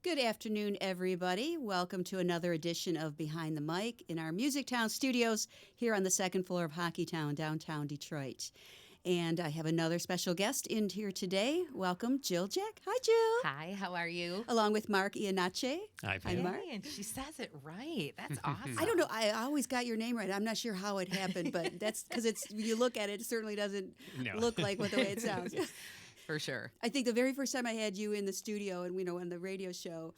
Good afternoon, everybody. Welcome to another edition of Behind the Mic in our Music Town studios here on the second floor of Hockey Town, downtown Detroit. And I have another special guest in here today. Welcome, Jill Jack. Hi, Jill. Hi, how are you? Along with Mark Iannace. Hi, Pam. Mark. And she says it right. That's awesome. I don't know. I always got your name right. I'm not sure how it happened, but that's because it's when you look at it, it certainly doesn't look like the way it sounds. For sure. I think the very first time I had you in the studio and on the radio show,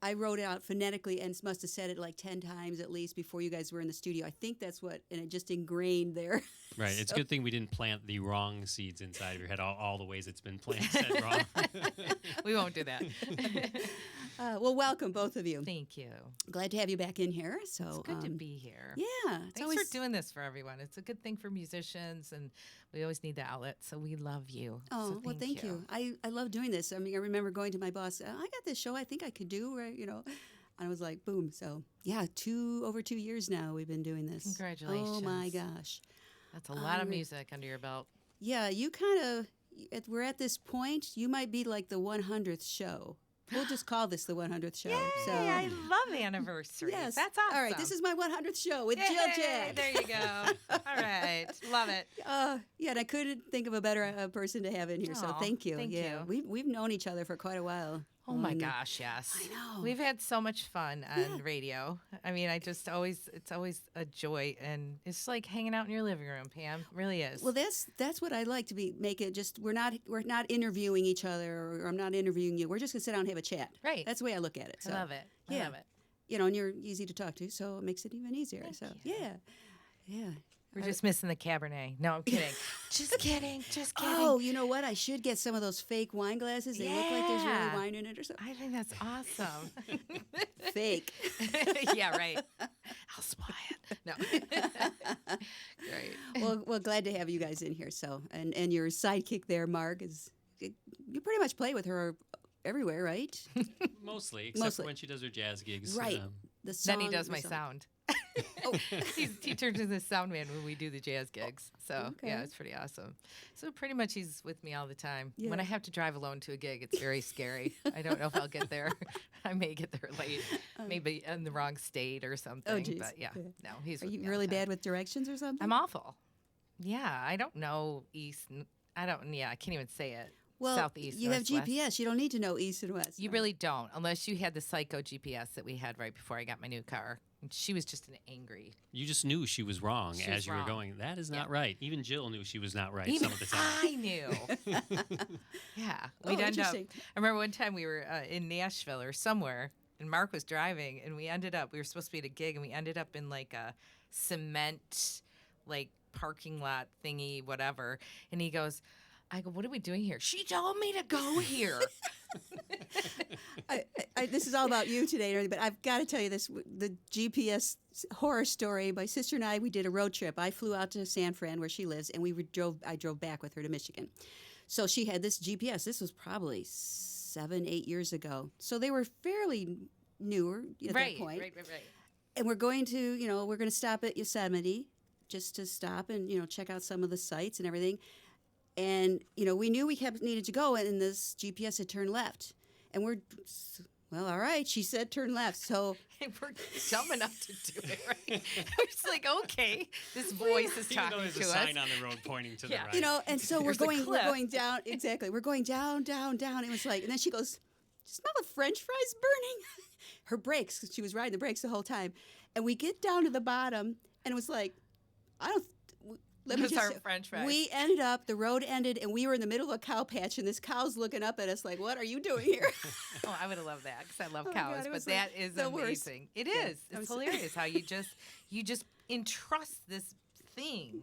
I wrote it out phonetically and must have said it like 10 times at least before you guys were in the studio. I think that's what, and it just ingrained there. Right. It's a good thing we didn't plant the wrong seeds inside of your head, all the ways it's been planted wrong. We won't do that. Well, welcome, both of you. Thank you. Glad to have you back in here. So It's good to be here. Yeah. Thanks for doing this for everyone. It's a good thing for musicians, and we always need the outlet, so we love you. Oh, well, thank you. I love doing this. I mean, I remember going to my boss, I got this show I think I could do, right? And I was like, boom. So, yeah, over 2 years now we've been doing this. Congratulations. Oh, my gosh. That's a lot of music under your belt. Yeah, you kind of, we're at this point, you might be like the 100th show. We'll just call this the 100th show. Yay, so. I love anniversaries. Yes. That's awesome. All right, this is my 100th show with Yay, Jill Jack. There you go. All right. Love it. Yeah, and I couldn't think of a better person to have in here, so thank you. Thank you. We've known each other for quite a while. Oh my gosh, yes. I know. We've had so much fun on radio. I mean, it's always a joy, and it's like hanging out in your living room, Pam. It really is. Well, that's what I like to make it just we're not interviewing each other, or I'm not interviewing you. We're just gonna sit down and have a chat. Right. That's the way I look at it. So, I love it. Yeah. I love it. And you're easy to talk to, so it makes it even easier. Thank so you. yeah. We're just missing the Cabernet. No, I'm kidding. Just kidding. Just kidding. Oh, you know what? I should get some of those fake wine glasses. They look like there's really wine in it or something. I think that's awesome. Fake. Yeah, right. I'll supply it. No. Great. Well, glad to have you guys in here. So, and your sidekick there, Mark, you pretty much play with her everywhere, right? Mostly, except for when she does her jazz gigs. Right. Then he does my sound. He turns into the sound man when we do the jazz gigs. So, yeah, it's pretty awesome. So pretty much he's with me all the time. Yeah. When I have to drive alone to a gig, it's very scary. I don't know if I'll get there. I may get there late. Maybe in the wrong state or something. Oh, geez. But, no, he's Are with you me all really the time. bad with directions or something? I'm awful. Yeah, I don't know east. I can't even say it. Well, Southeast, you have northwest. GPS. You don't need to know east and west. You really don't, unless you had the psycho GPS that we had right before I got my new car. And she was just an angry. You just knew she was wrong She as was you wrong. were going. That is not right. Even Jill knew she was not right Even some of the time. I knew. Yeah. We'd end up. interesting. I remember one time we were in Nashville or somewhere, and Mark was driving, and we were supposed to be at a gig, and we ended up in like a cement, like parking lot thingy, whatever. And he goes, I go, what are we doing here? She told me to go here. This is all about you today, but I've got to tell you this: the GPS horror story. My sister and we did a road trip. I flew out to San Fran, where she lives, and I drove back with her to Michigan. So she had this GPS. This was probably 7-8 years ago. So they were fairly newer at that point. Right. And we're going to stop at Yosemite just to stop and check out some of the sites and everything. And, we knew we needed to go, and this GPS had turned left. And well, all right, she said turn left. So And we're dumb enough to do it, right? We're just like, okay, this voice is Even though talking there's to a us. sign on the road pointing to the right. and so There's a cliff. we're going down, exactly. We're going down. It was like, and then she goes, smell the French fries burning? Her brakes, she was riding the brakes the whole time. And we get down to the bottom, and it was like, let me Those just are French fries. We ended up, the road ended, and we were in the middle of a cow patch, and this cow's looking up at us like, what are you doing here? Oh, I would have loved that because I love my cows. God, it but was that like is the worst. amazing. It is. I It's was- hilarious how you just entrust this thing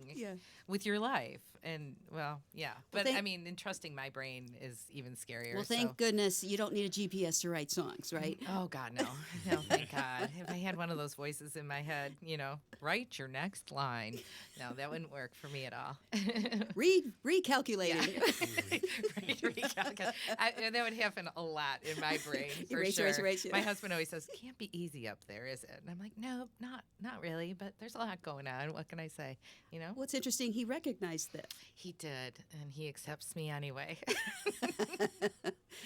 with your life. And, well, yeah. But, I mean, entrusting my brain is even scarier. Well, thank goodness you don't need a GPS to write songs, right? Oh, God, no. No, thank God. If I had one of those voices in my head, write your next line. No, that wouldn't work for me at all. Recalculating. That would happen a lot in my brain, for Erase, sure. erase, yeah. My husband always says, can't be easy up there, is it? And I'm like, no, not really, but there's a lot going on. What can I say, Well, it's interesting. He recognized that. He did, and he accepts me anyway.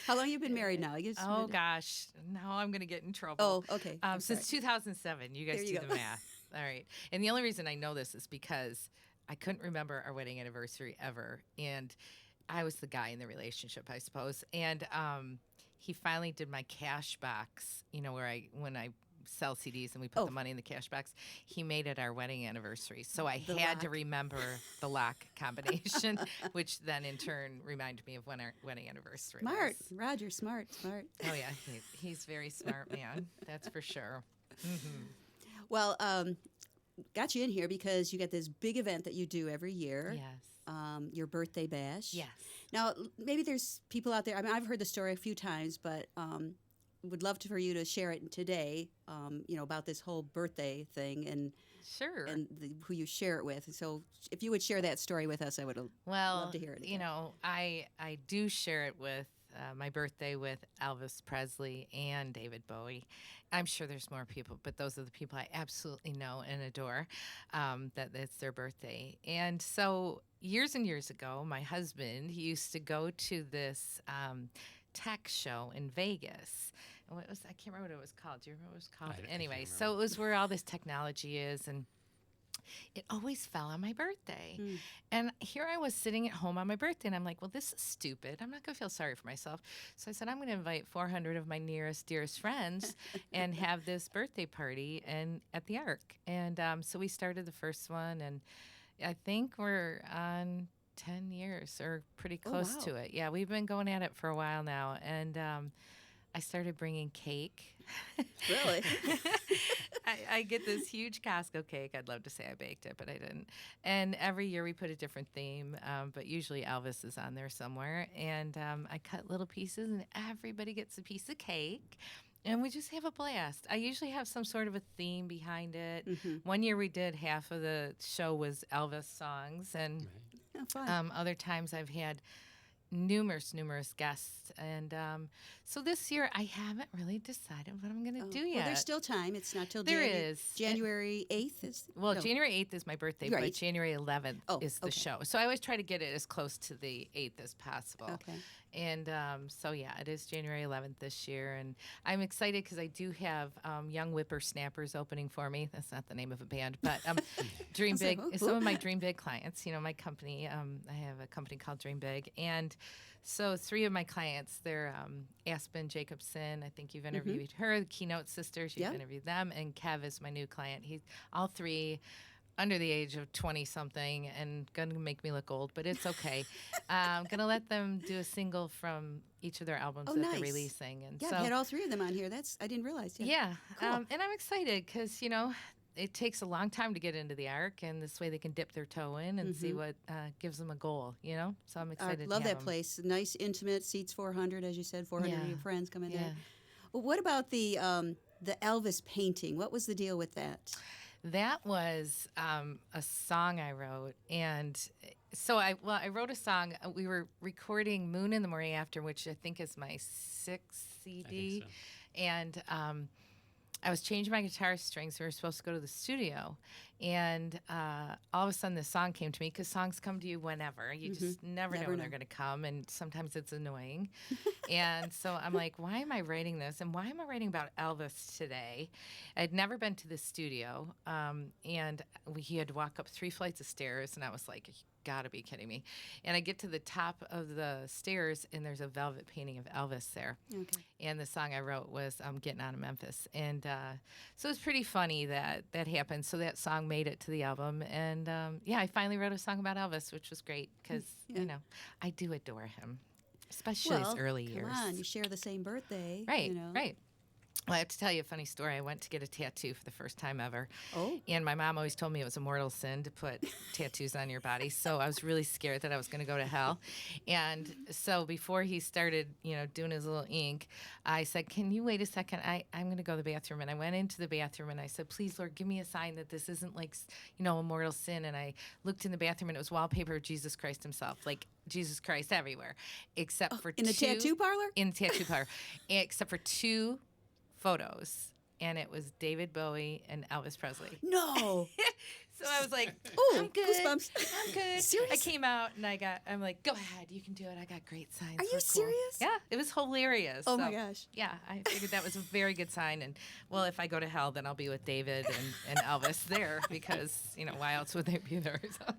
How long have you been married now? I guess. Oh gosh, now I'm gonna get in trouble. Oh, okay. I'm Since sorry. 2007, you guys There you do go. the math. All right, and the only reason I know this is because I couldn't remember our wedding anniversary ever, and I was the guy in the relationship, I suppose. And he finally did my cash box. You know, when I sell CDs and we put Oh. the money in the cash box. He made it our wedding anniversary, so I The had to lock. remember the lock combination, which then in turn reminded me of when our wedding anniversary Smart, was. Roger. Smart. Oh yeah, he's very smart man. That's for sure. Hmm. Well, got you in here because you got this big event that you do every year. Yes. Your birthday bash. Yes. Now, maybe there's people out there. I mean, I've heard the story a few times, but would love for you to share it today. About this whole birthday thing and Sure. who you share it with. So, if you would share that story with us, I would love to hear it. You Again. know, I do share it with my birthday with Elvis Presley and David Bowie. I'm sure there's more people, but those are the people I absolutely know and adore. That it's their birthday, and so years and years ago, my husband he used to go to this tech show in Vegas. And I can't remember what it was called. Do you remember what it was called? I can't Anyway, so remember. it was where all this technology is, and it always fell on my birthday. Mm. And here I was sitting at home on my birthday, and I'm like, well, this is stupid. I'm not going to feel sorry for myself. So I said, I'm going to invite 400 of my nearest, dearest friends and have this birthday party at the Ark. And so we started the first one, and I think we're on 10 years or pretty Oh, close wow. to it. Yeah, we've been going at it for a while now. And I started bringing cake. Really? I get this huge Costco cake. I'd love to say I baked it, but I didn't. And every year we put a different theme, but usually Elvis is on there somewhere. And I cut little pieces, and everybody gets a piece of cake. And we just have a blast. I usually have some sort of a theme behind it. Mhm. One year we did half of the show was Elvis songs, and Right. Oh, fun. other times I've had numerous guests. And so this year I haven't really decided what I'm going to do yet. Well, there's still time. It's not till There is. January 8th. Well, no. January 8th is my birthday, Right. but January 11th Oh, is the okay. show. So I always try to get it as close to the 8th as possible. Okay. And so, yeah, it is January 11th this year. And I'm excited because I do have Young Whippersnappers opening for me. That's not the name of a band, but Dream I was like, Big. "Oh, Some cool." of my Dream Big clients, my company, I have a company called Dream Big. And so 3 of my clients, they're Aspen Jacobson. I think you've interviewed her, the Keynote Sisters. You've Yeah. interviewed them. And Kev is my new client. He's all 3 under the age of 20-something and going to make me look old, but it's okay. I'm going to let them do a single from each of their albums Oh, that nice. they're releasing. And Yeah, so, I've had all 3 of them on here. I didn't realize. yeah. Cool. And I'm excited because, it takes a long time to get into the Ark, and this way they can dip their toe in and see what gives them a goal, So I'm I excited love to have that them. place. Nice, intimate seats, 400, as you said, 400 of Yeah. your friends come in Yeah. there. Well, what about the Elvis painting? What was the deal with that? That was a song I wrote, and so I wrote a song. We were recording "Moon in the Morning After," which I think is my 6th CD, I think so. and I was changing my guitar strings. We were supposed to go to the studio, and all of a sudden this song came to me because songs come to you whenever. You just never know Never when know. they're going to come, and sometimes it's annoying. And so I'm like, why am I writing this? And why am I writing about Elvis today? I'd never been to the studio, and he had to walk up 3 flights of stairs, and I was like, gotta be kidding me. And I get to the top of the stairs, and there's a velvet painting of Elvis there. Okay. And the song I wrote was Getting Out of Memphis. And so it's pretty funny that happened. So that song made it to the album. And I finally wrote a song about Elvis, which was great because, Yeah. I do adore him, especially his early years. Come on, you share the same birthday. Right, you know. right. Well, I have to tell you a funny story. I went to get a tattoo for the first time ever. Oh. And my mom always told me it was a mortal sin to put tattoos on your body. So I was really scared that I was going to go to hell. And so before he started, doing his little ink, I said, can you wait a second? I'm going to go to the bathroom. And I went into the bathroom and I said, please, Lord, give me a sign that this isn't like, a mortal sin. And I looked in the bathroom and it was wallpaper of Jesus Christ himself, like Jesus Christ everywhere, except for In the tattoo parlor? In the tattoo parlor, except for 2 photos and it was David Bowie and Elvis Presley. No. So I was like, Ooh, I'm good. goosebumps. I'm good. Serious? I came out and I'm like, go ahead, you can do it. I got great signs. Are you We're cool." serious? Yeah, it was hilarious. Oh So, my gosh. Yeah, I figured that was a very good sign. And well, if I go to hell, then I'll be with David and Elvis there because, why else would they be there? So.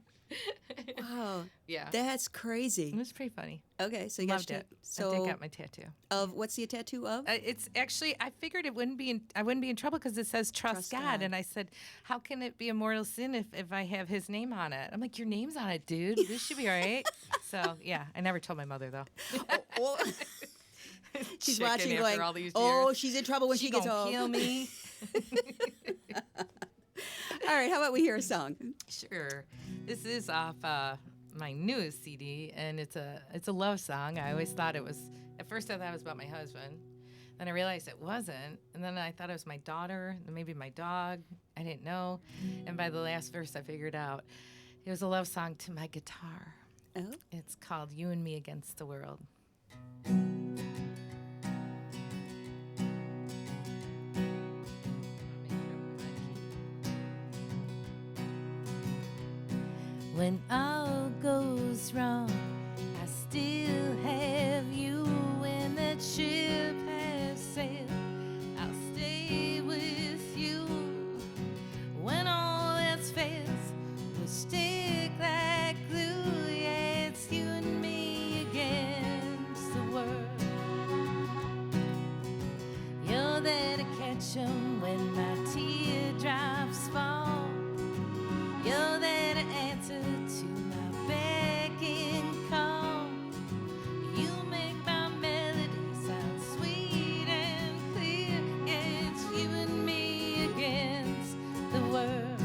Wow. Yeah. That's crazy. It was pretty funny. Okay, so you got Loved your it. so I did got my tattoo. of what's the tattoo of? It's actually I figured I wouldn't be in trouble because it says trust God. And I said, how can it be a mortal sin if I have His name on it? I'm like, your name's on it, dude. This should be all right. So yeah, I never told my mother though. Oh, she's Chicken watching, after going, all these "Oh, years. she's in trouble when she gets gonna home." kill me. All right, how about we hear a song? Sure. This is off my newest CD, and it's a love song. I always thought it was. At first, I thought it was about my husband. Then I realized it wasn't, and then I thought it was my daughter, and maybe my dog. I didn't know, and by the last verse, I figured out it was a love song to my guitar. Oh, It's called "You and Me Against the World." When all goes wrong, I still have you. When that ship has sailed, I'll stay with you. When all else fails, we'll stick like glue. Yeah, it's you and me against the world. You're there to catch 'em when my teardrops fall. You're there to answer to my beck and call. You make my melody sound sweet and clear. Yeah, it's you and me against the world.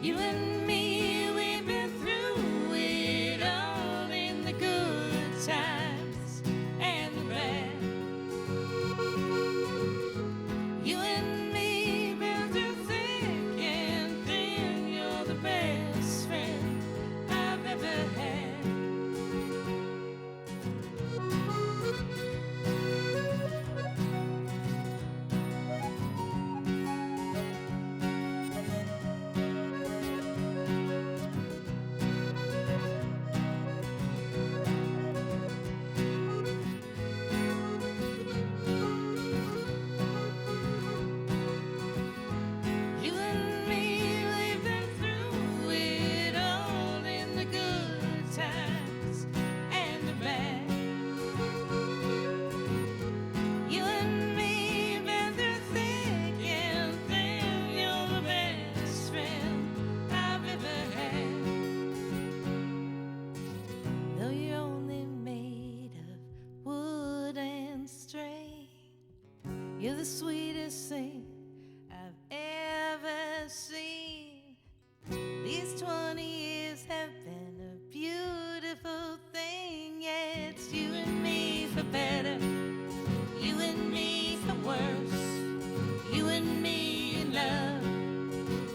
You and me, we've been through it all in the good times and the bad. You and me, been through thick and thin. You're the best friend I've ever had. You and me, we've been through it all in the good times and the bad. You and me, been through thick and thin. You're the best friend I've ever had. Though you're only made of wood and strain, you're the sweetest thing I've ever seen. These 20 years have been a beautiful thing. Yeah, it's you and me for better, you and me for worse, you and me in love,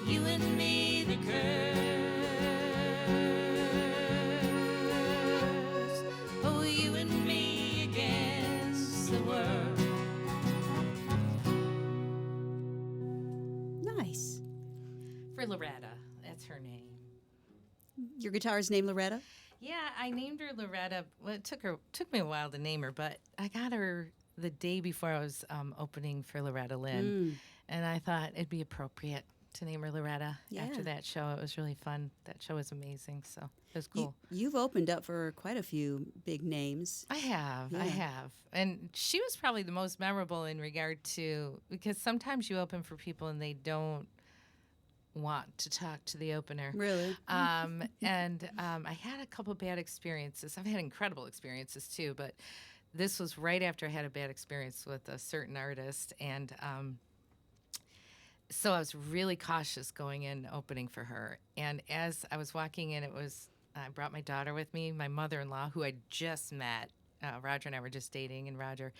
you and me the curse. Oh, you and me against the world. nice. For Loretta, that's her name. Your guitar's name Loretta? Yeah, I named her Loretta. Well, it took me a while to name her, but I got her the day before I was opening for Loretta Lynn, and I thought it'd be appropriate to name her Loretta Yeah. after that show. It was really fun. That show was amazing, so it was cool. You've opened up for quite a few big names. I have. And she was probably the most memorable in regard to, because sometimes you open for people and they don't want to talk to the opener. Really? I had a couple bad experiences. I've had incredible experiences too, but this was right after I had a bad experience with a certain artist. And so I was really cautious going in opening for her. And as I was walking in, I brought my daughter with me, my mother-in-law, who I just met. Roger and I were just dating, and Roger.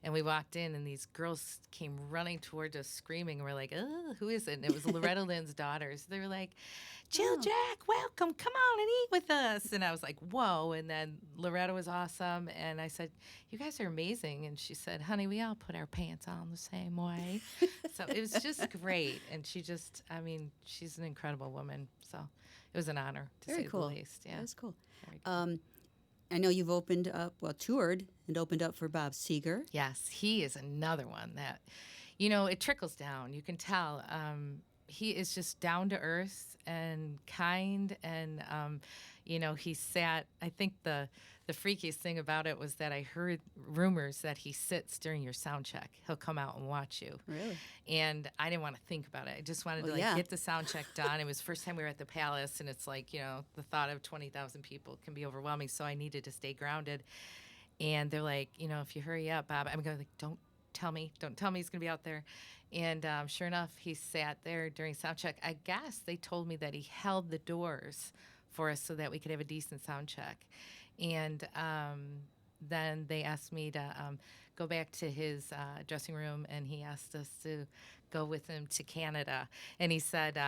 And we walked in, and these girls came running towards us, screaming. We're like, "Oh, who is it?" And it was Loretta Lynn's daughters. They were like, "Jill Oh. Jack, welcome. Come on and eat with us." And I was like, "Whoa!" And then Loretta was awesome, and I said, "You guys are amazing." And she said, "Honey, we all put our pants on the same way." So it was just great, and I mean, she's an incredible woman. So it was an honor, to Very say cool. the least. Yeah. That's cool. Very cool. I know you've toured and opened up for Bob Seger. Yes, he is another one that, it trickles down. You can tell. He is just down to earth and kind, and he sat. I think the freakiest thing about it was that I heard rumors that he sits during your sound check. He'll come out and watch you. Really? And I didn't want to think about it. I just wanted to get the sound check done. It was the first time we were at the Palace, and it's like, the thought of 20,000 people can be overwhelming. So I needed to stay grounded. And they're like, if you hurry up, Bob, I'm going, like, don't tell me he's going to be out there. And sure enough, he sat there during sound check. I guess they told me that he held the doors for us so that we could have a decent sound check. And then they asked me to go back to his dressing room, and he asked us to go with him to Canada. And he said,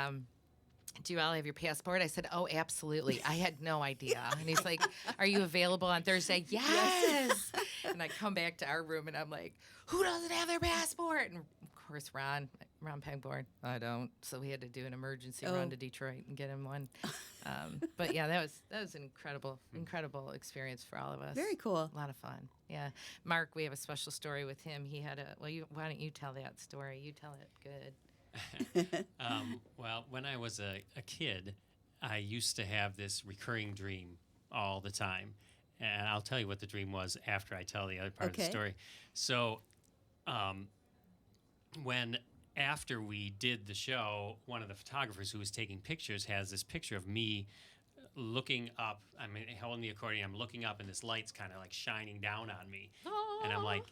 "Do you all have your passport?" I said, "Oh, absolutely." I had no idea. And he's like, "Are you available on Thursday?" Yes. And I come back to our room, and I'm like, "Who doesn't have their passport?" And of course, Ron Pegborn, I don't. So we had to do an emergency run to Detroit and get him one. But yeah, that was an incredible experience for all of us. Very cool. A lot of fun. Yeah. Mark, we have a special story with him. He had why don't you tell that story? You tell it good. Well, when I was a kid, I used to have this recurring dream all the time. And I'll tell you what the dream was after I tell the other part of the story. So after we did the show, one of the photographers who was taking pictures has this picture of me looking up. I'm holding the accordion. I'm looking up, and this light's kind of like shining down on me. Aww. And I'm like,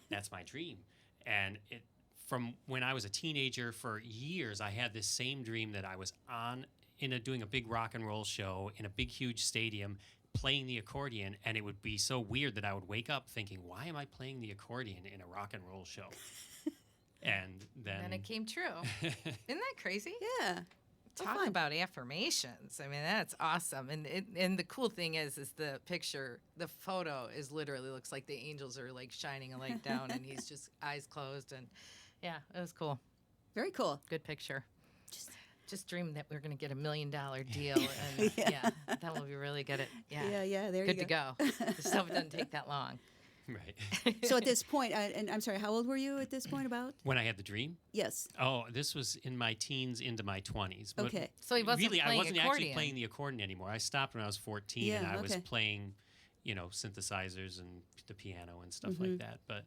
that's my dream. And from when I was a teenager, for years, I had this same dream that I was doing a big rock and roll show in a big, huge stadium, playing the accordion, and it would be so weird that I would wake up thinking, why am I playing the accordion in a rock and roll show? And then it came true. Isn't that crazy? Yeah. Talk about affirmations. I mean, that's awesome. And the cool thing is the picture, the photo literally looks like the angels are like shining a light down, and he's just eyes closed. And yeah, it was cool. Very cool. Good picture. Just dreamed that we were going to get $1 million deal, and then we'll be really good at yeah. There good you go. to go. The stuff doesn't take that long. Right. So at this point, and I'm sorry, how old were you at this point about? When I had the dream? Yes. Oh, this was in my teens into my 20s. But Okay. So he wasn't really, playing I wasn't accordion. actually playing the accordion anymore. I stopped when I was 14, and I was playing, synthesizers and the piano and stuff like that. But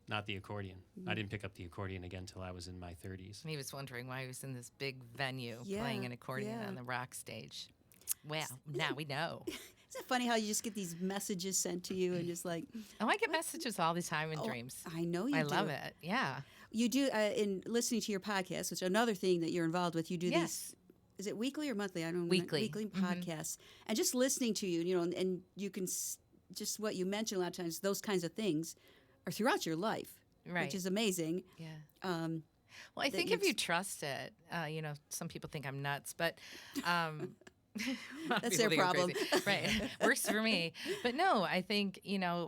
not the accordion. I didn't pick up the accordion again until I was in my 30s. And he was wondering why he was in this big venue playing an accordion on the rock stage. Well, now we know. Isn't it funny how you just get these messages sent to you and just like... Oh, I get messages all the time in dreams. I know you do. I love it. Yeah. You do, in listening to your podcast, which is another thing that you're involved with, you do these... Is it weekly or monthly? I don't know. Weekly. Weekly podcasts. And just listening to you, and you can... Just what you mentioned a lot of times, those kinds of things are throughout your life. Right. Which is amazing. Yeah. Well, I think if you trust it, some people think I'm nuts, but... That's their problem. Right. Works for me. But no, I think,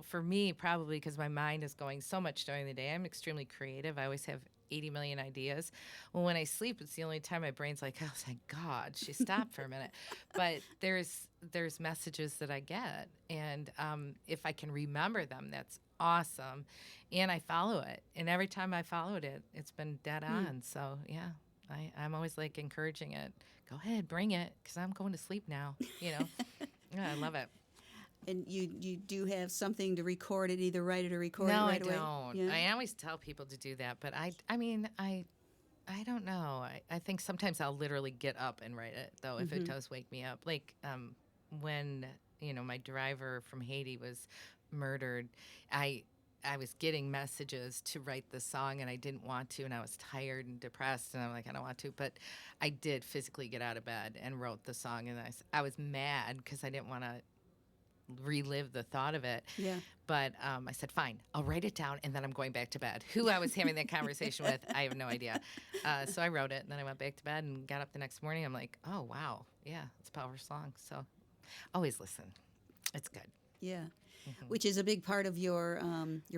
for me, probably because my mind is going so much during the day, I'm extremely creative. I always have 80 million ideas. Well, when I sleep, it's the only time my brain's like, oh, thank God, she stopped for a minute. But there's messages that I get. And if I can remember them, that's awesome. And I follow it. And every time I followed it, it's been dead on. So, yeah, I'm always like encouraging it. Go ahead, bring it, because I'm going to sleep now. Yeah, I love it. And you do have something to record it, either write it or record it right away? No, I don't. Yeah. I always tell people to do that, but I don't know. I think sometimes I'll literally get up and write it, though, if it does wake me up. Like when, my driver from Haiti was murdered, I was getting messages to write the song, and I didn't want to, and I was tired and depressed, and I'm like, I don't want to. But I did physically get out of bed and wrote the song, and I was mad because I didn't want to relive the thought of it. Yeah. But I said, fine, I'll write it down, and then I'm going back to bed. Who I was having that conversation with, I have no idea. So I wrote it, and then I went back to bed and got up the next morning. I'm like, oh, wow. Yeah, it's a powerful song. So always listen. It's good. Yeah. Which is a big part of your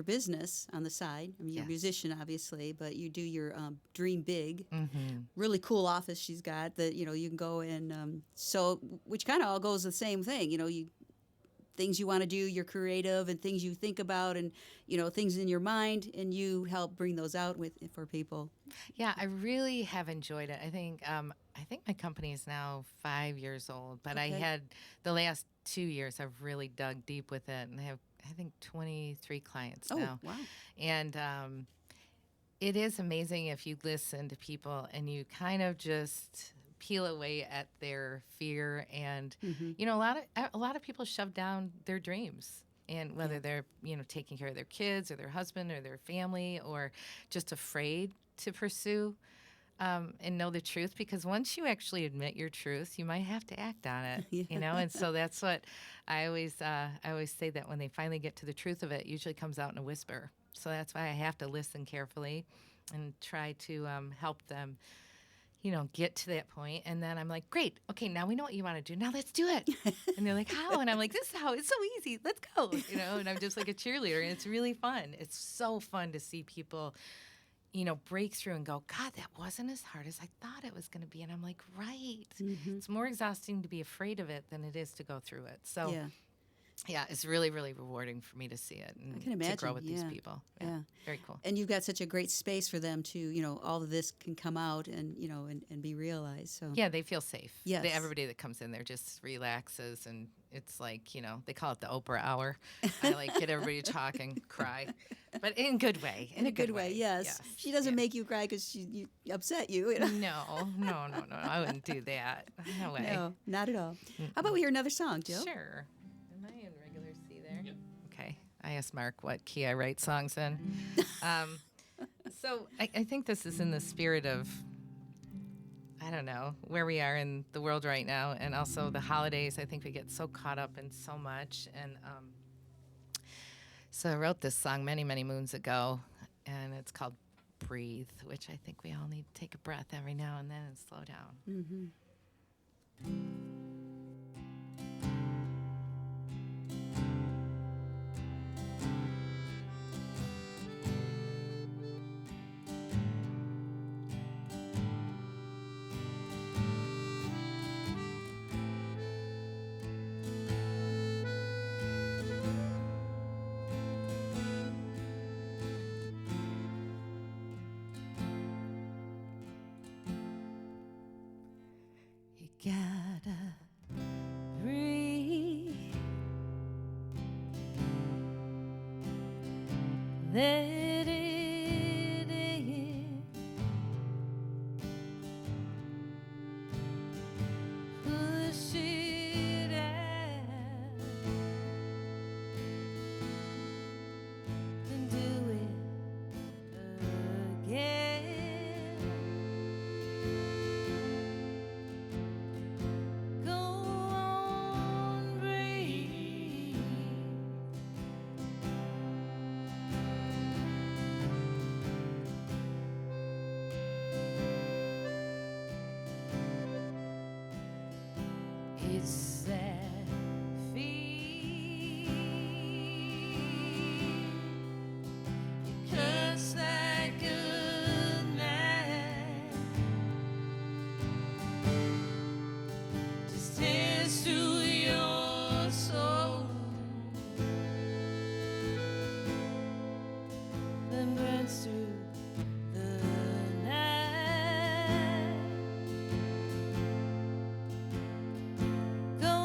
business on the side. I mean, you're a Yes. musician, obviously, but you do your Dream Big. Mm-hmm. Really cool office she's got that, you know, you can go in. So, which kind of all goes the same thing. You know, things you want to do, you're creative, and things you think about, and, you know, things in your mind, and you help bring those out for people. Yeah, I really have enjoyed it. I think my company is now 5 years old, but I Okay. had the last 2 years I've really dug deep with it, and I have, I think, 23 clients Oh, now. wow. And it is amazing if you listen to people and you kind of just peel away at their fear. And you know, a lot of people shove down their dreams, and whether they're, you know, taking care of their kids or their husband or their family, or just afraid to pursue and know the truth, because once you actually admit your truth, you might have to act on it. Yeah. You know, and so that's what I always say, that when they finally get to the truth of it, it usually comes out in a whisper. So that's why I have to listen carefully and try to help them, you know, get to that point. And then I'm like, great, okay, now we know what you want to do. Now let's do it. And they're like, how? And I'm like, this is how. It's so easy. Let's go. You know, and I'm just like a cheerleader, and it's really fun. It's so fun to see people, you know, break through and go, God, that wasn't as hard as I thought it was going to be. And I'm like, right. It's more exhausting to be afraid of it than it is to go through it. So, yeah, it's really, really rewarding for me to see it and I can imagine. to grow with these Yeah. people. Yeah. Very cool. And you've got such a great space for them to, you know, all of this can come out and, you know, and be realized. So Yeah, they feel safe. Yes. Everybody that comes in there just relaxes, and it's like, you know, they call it the Oprah hour. I like get everybody to talk and cry, but in a good way. in a good way, yes. She doesn't make you cry because she upset you. You know? No. I wouldn't do that. No way. No, not at all. How about we hear another song, Jill? Sure. Am I in regular C there? Yep. Okay. I asked Mark what key I write songs in. So I think this is in the spirit of, I don't know, where we are in the world right now, and also the holidays. I think we get so caught up in so much. And so I wrote this song many, many moons ago, and it's called Breathe, which I think we all need to take a breath every now and then and slow down. You gotta breathe. Let it in. Push it out. And do it again. Go on, breathe. It's that feet. You curse that good night. Just tears through your soul, then burns through the night. Go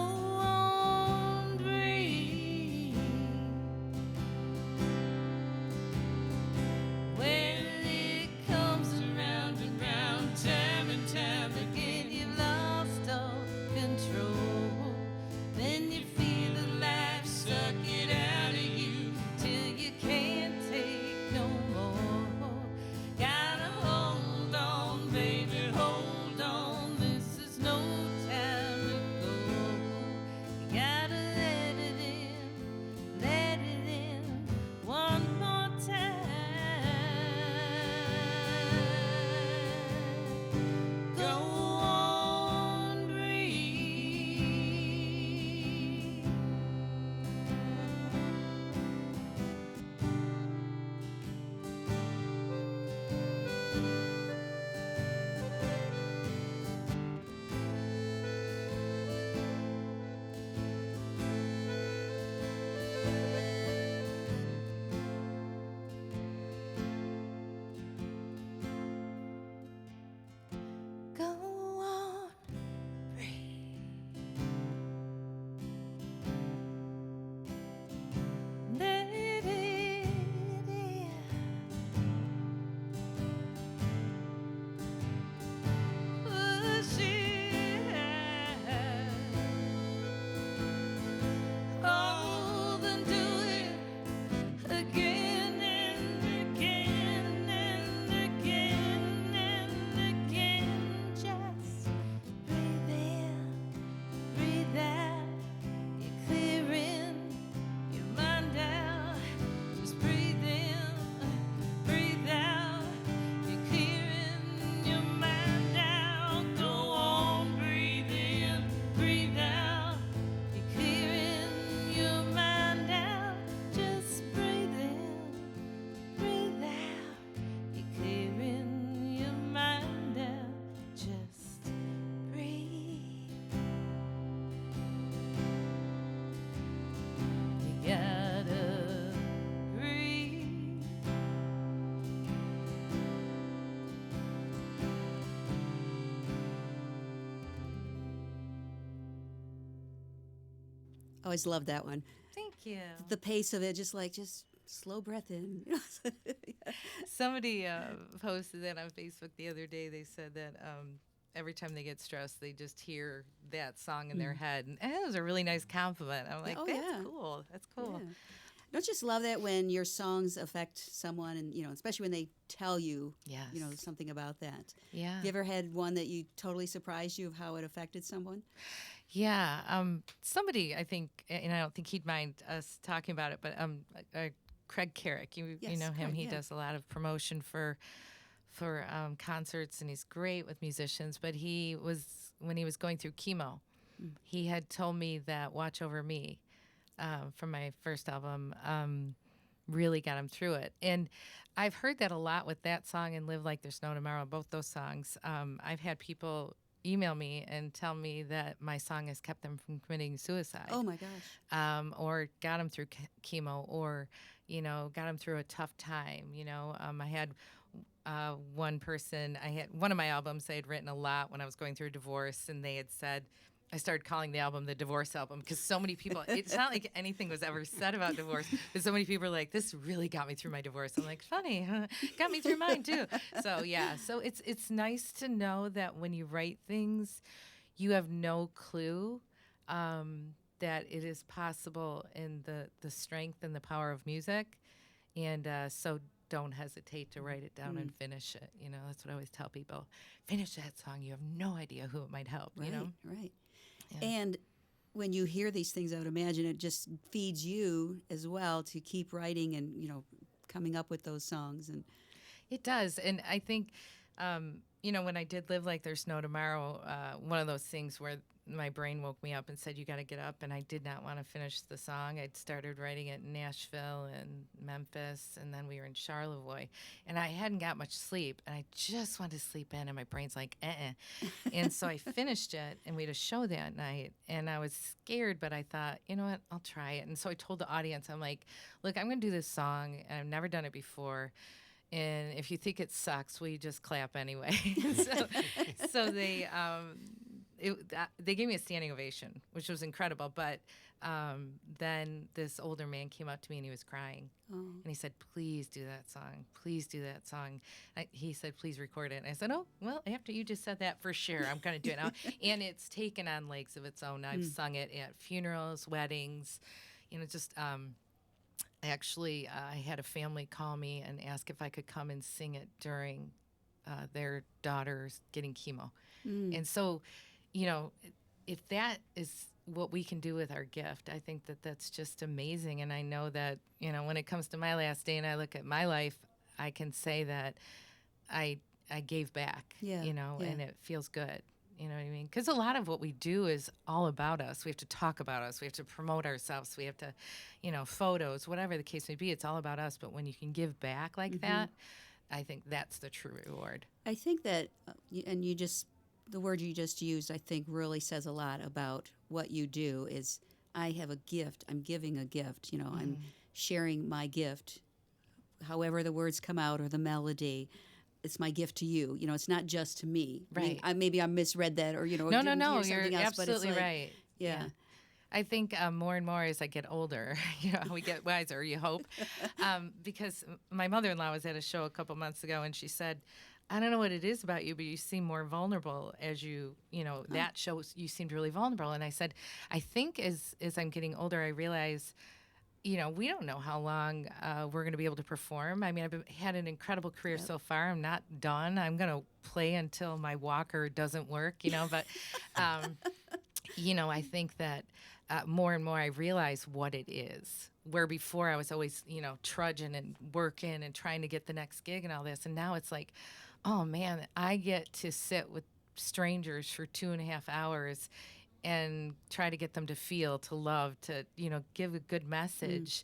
Always loved that one. Thank you. The pace of it, just slow breath in. Somebody posted that on Facebook the other day. They said that every time they get stressed, they just hear that song in their head. And it was a really nice compliment. I'm like, Oh, that's yeah. cool. That's cool. Yeah. Don't you just love that when your songs affect someone, and especially when they tell you, Yes. something about that. Yeah. Have you ever had one that you totally surprised you of how it affected someone? Yeah. Somebody, I think, and I don't think he'd mind us talking about it, but Craig Carrick, you Yes, know him. Craig, He yeah. does a lot of promotion for concerts, and he's great with musicians. But when he was going through chemo, he had told me that "Watch Over Me" from my first album really got him through it. And I've heard that a lot with that song and "Live Like There's No Tomorrow." Both those songs. I've had people email me and tell me that my song has kept them from committing suicide. Oh my gosh. Or got them through chemo, or got them through a tough time. I had one person. I had one of my albums I had written a lot when I was going through a divorce, and they had said. I started calling the album the divorce album because so many people, it's not like anything was ever said about divorce, but so many people are like, this really got me through my divorce. I'm like, funny, huh? Got me through mine too. So yeah, so it's nice to know that when you write things, you have no clue that it is possible in the strength and the power of music. And so don't hesitate to write it down and finish it. That's what I always tell people. Finish that song. You have no idea who it might help, Right, right. Yeah. And when you hear these things, I would imagine it just feeds you as well to keep writing and, coming up with those songs. And It does. And I think, when I did Live Like There's No Tomorrow, one of those things where my brain woke me up and said, you got to get up. And I did not want to finish the song. I'd started writing it in Nashville and Memphis, and then we were in Charlevoix. And I hadn't got much sleep, and I just wanted to sleep in, and my brain's like, And so I finished it, and we had a show that night, and I was scared, but I thought, you know what, I'll try it. And so I told the audience, I'm like, look, I'm going to do this song, and I've never done it before. And if you think it sucks, will you just clap anyway? so they they gave me a standing ovation, which was incredible. But then this older man came up to me and he was crying. oh, And he said, please do that song. Please do that song. He said, please record it. And I said, oh, well, after you just said that, for sure, I'm going to do it now. And it's taken on legs of its own. I've sung it at funerals, weddings, just... Actually, I had a family call me and ask if I could come and sing it during their daughter's getting chemo. And so, if that is what we can do with our gift, I think that that's just amazing. And I know that, when it comes to my last day and I look at my life, I can say that I gave back, Yeah, yeah. and it feels good. You know what I mean? Because a lot of what we do is all about us. We have to talk about us. We have to promote ourselves. We have to, photos, whatever the case may be. It's all about us. But when you can give back like that, I think that's the true reward. I think that, and the word you just used, I think really says a lot about what you do is I have a gift. I'm giving a gift. I'm sharing my gift, however the words come out or the melody. It's my gift to you. It's not just to me. Right. Maybe I misread that, or No, didn't hear you're something else, but it's absolutely like, right. Yeah. I think more and more as I get older, we get wiser, you hope. Because my mother-in-law was at a show a couple months ago, and she said, I don't know what it is about you, but you seem more vulnerable as that show, you seemed really vulnerable. And I said, I think as I'm getting older, I realize we don't know how long we're going to be able to perform. I mean, I've had an incredible career so far. I'm not done. I'm going to play until my walker doesn't work, but, I think that more and more I realize what it is. Where before I was always, trudging and working and trying to get the next gig and all this. And now it's like, oh, man, I get to sit with strangers for 2.5 hours and try to get them to feel, to love, to, give a good message.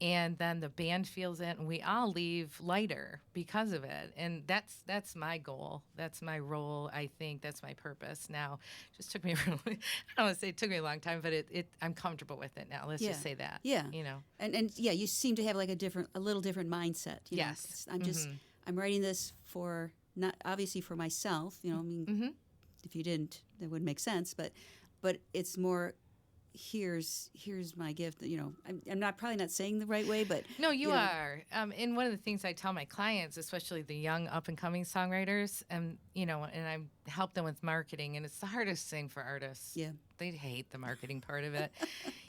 And then the band feels it, and we all leave lighter because of it. And that's my goal. That's my role, I think. That's my purpose now. Just took me, I don't want to say it took me a long time, but I'm comfortable with it now. Let's just say that. Yeah. And yeah, you seem to have like a little different mindset. Yes. I'm writing this for, not obviously for myself, I mean, if you didn't, that wouldn't make sense, but it's more here's my gift. You know, I'm not probably not saying the right way, but No, you know, are. And one of the things I tell my clients, especially the young up and coming songwriters, and and I help them with marketing, and it's the hardest thing for artists. Yeah. They hate the marketing part of it,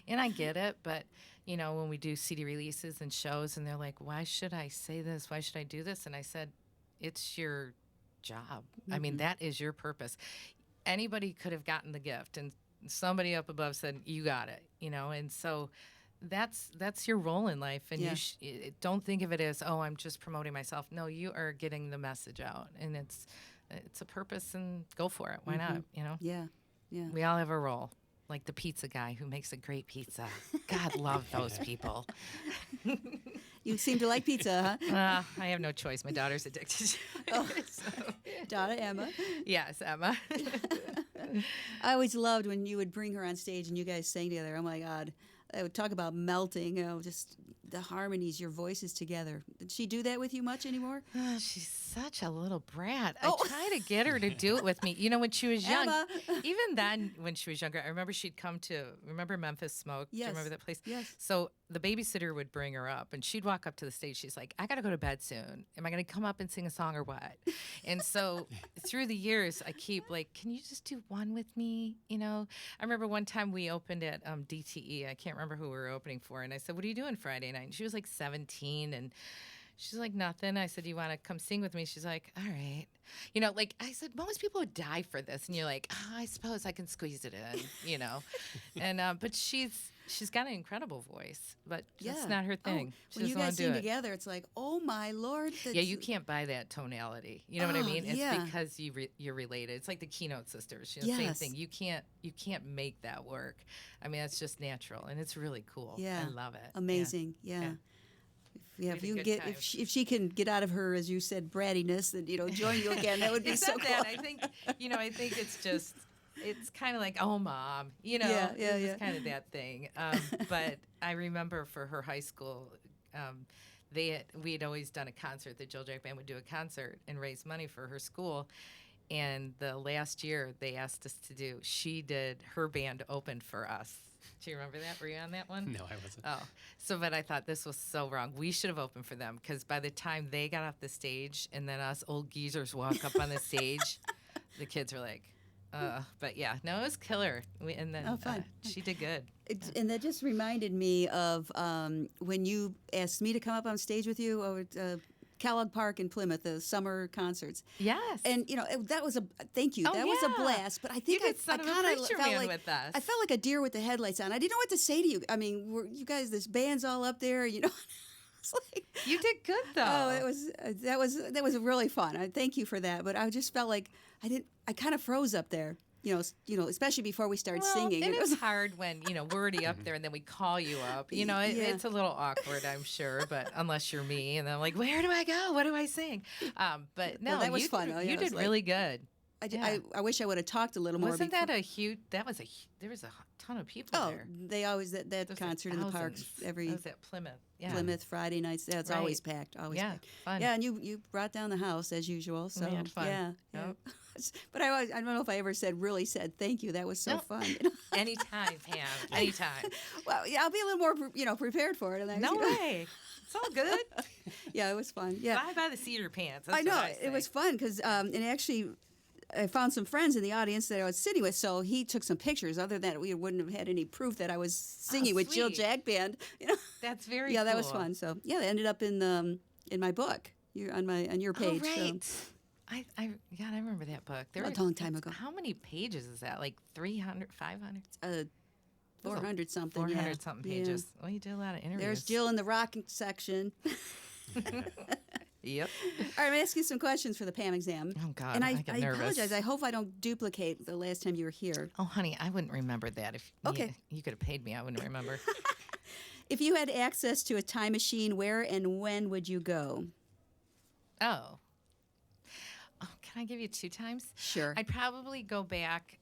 and I get it. But when we do CD releases and shows, and they're like, "Why should I say this? Why should I do this?" And I said, "It's your job. I mean, that is your purpose. Anybody could have gotten the gift, and somebody up above said, you got it, and so that's your role in life. And Yeah. you don't think of it as, oh, I'm just promoting myself. No, you are getting the message out, and it's a purpose, and go for it. Why not? Yeah. Yeah. We all have a role. Like the pizza guy who makes a great pizza. God love those people. You seem to like pizza, huh? I have no choice. My daughter's addicted to it. Oh. So. Donna, Emma. Yes, Emma. I always loved when you would bring her on stage and you guys sang together. Oh my God. I would talk about melting, just the harmonies, your voices together. Did she do that with you much anymore? She's such a little brat. Oh. I try to get her to do it with me. When she was young, Emma. even then, when she was younger, I remember she'd come to, remember Memphis Smoke? Do Yes. you remember that place? Yes. So the babysitter would bring her up, and she'd walk up to the stage. She's like, I got to go to bed soon. Am I going to come up and sing a song or what? And so through the years, I keep like, can you just do one with me? I remember one time we opened at DTE. I can't remember who we were opening for. And I said, what are you doing Friday night? And she was like 17, and she's like, nothing. I said, you want to come sing with me? She's like, all right. Like I said, most people would die for this. And you're like, oh, I suppose I can squeeze it in, And but she's got an incredible voice, but it's not her thing. She When you doesn't wanna guys do sing it. together, it's like, oh my Lord. Yeah, you can't buy that tonality. You know what I Oh, mean? It's yeah. because you're related. It's like the Keynote Sisters. Same Yes. thing. You can't make that work. I mean, it's just natural, and it's really cool. Yeah. I love it. Yeah. Amazing. Yeah. Yeah. If had you a can good get time. if she can get out of her, as you said, brattiness, and join you again, that would be It's so not cool. that. I think it's just, it's kind of like, oh, mom, Yeah, yeah. It's kind of that thing. But I remember for her high school, we had always done a concert. The Jill Jack Band would do a concert and raise money for her school. And the last year they asked us she did, her band opened for us. Do you remember that? Were you on that one? No, I wasn't. Oh, but I thought this was so wrong. We should have opened for them, because by the time they got off the stage and then us old geezers walk up on the stage, the kids were like, but yeah, no, it was killer. And then fun. she did good. And that just reminded me of when you asked me to come up on stage with you over at Kellogg Park in Plymouth, the summer concerts. Yes. And that was thank you. Oh, That was a yeah. blast. But I think You did I Son of a kind of Preacher felt Man like with us. I felt like a deer with the headlights on. I didn't know what to say to you. I mean, you guys, this band's all up there. It's like, You did good though. oh, it was that was really fun. I thank you for that. But I just felt like I kind of froze up there. Especially before we started singing. And It it's was hard when, we're already up there and then we call you up. Yeah. It's a little awkward, I'm sure, but unless you're me, and then I'm like, where do I go? What do I sing? But no, No, that was you fun, did, though. Yeah, you it was did like- really good. I wish I would have talked a little more. Wasn't before. that there was a ton of people Oh, there. they always that There was concert in the parks thousands. every That was at Plymouth. Yeah. Plymouth Friday nights. That's Right. always packed. Always Yeah, packed. fun. Yeah, and you brought down the house as usual. So had fun. yeah. Yep. But I don't know if I ever really said thank you. That was so No. fun. Anytime, Pam. Anytime. Well, yeah, I'll be a little more prepared for it. No way. It's all good. Yeah, it was fun. Yeah, Fly by the seat of your pants. That's I know what it was fun because and actually. I found some friends in the audience that I was sitting with, so he took some pictures. Other than that, we wouldn't have had any proof that I was singing with Jill sweet. Jack Band. That's very Yeah, cool. that was fun. So yeah, they ended up in my book. On your page. Oh, So. right. I remember that book. A long time ago. How many pages is that? Like 300, 500? 400 something. 400 yeah. something Yeah. pages. Well, you did a lot of interviews. There's Jill in the rock section. Yep. All right, I'm going to ask you some questions for the PAM exam. Oh, God. And I I get nervous. apologize. I hope I don't duplicate the last time you were here. Oh, honey, I wouldn't remember that. If Okay. you could have paid me, I wouldn't remember. If you had access to a time machine, where and when would you go? Oh, can I give you 2 times? Sure. I'd probably go back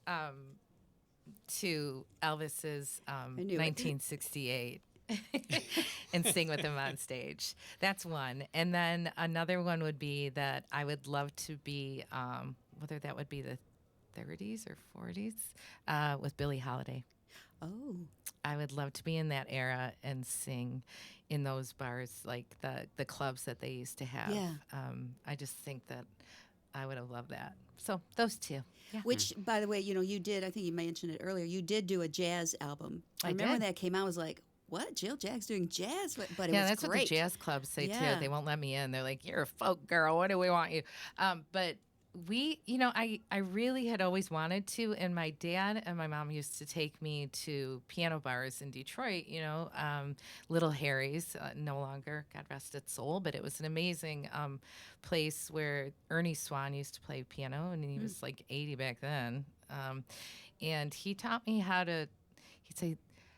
to Elvis's knew it. 1968 and sing with him on stage. That's one. And then another one would be that I would love to be, whether that would be the 30s or 40s, with Billie Holiday. Oh, I would love to be in that era and sing in those bars, like the clubs that they used to have. Yeah. I just think that I would have loved that. So those two. Yeah. which, by the way, you did. I think you mentioned it earlier. You did do a jazz album. I remember when did. that came out. I was like, "What? Jill Jack's doing jazz?" But it Yeah, was that's great. what the jazz clubs say Yeah. too. They won't let me in. They're like, "You're a folk girl. What do we want you?" But I really had always wanted to, and my dad and my mom used to take me to piano bars in Detroit. Little Harry's, no longer, God rest its soul, but it was an amazing place where Ernie Swan used to play piano, and he was like 80 back then. And he taught me how to. He'd say,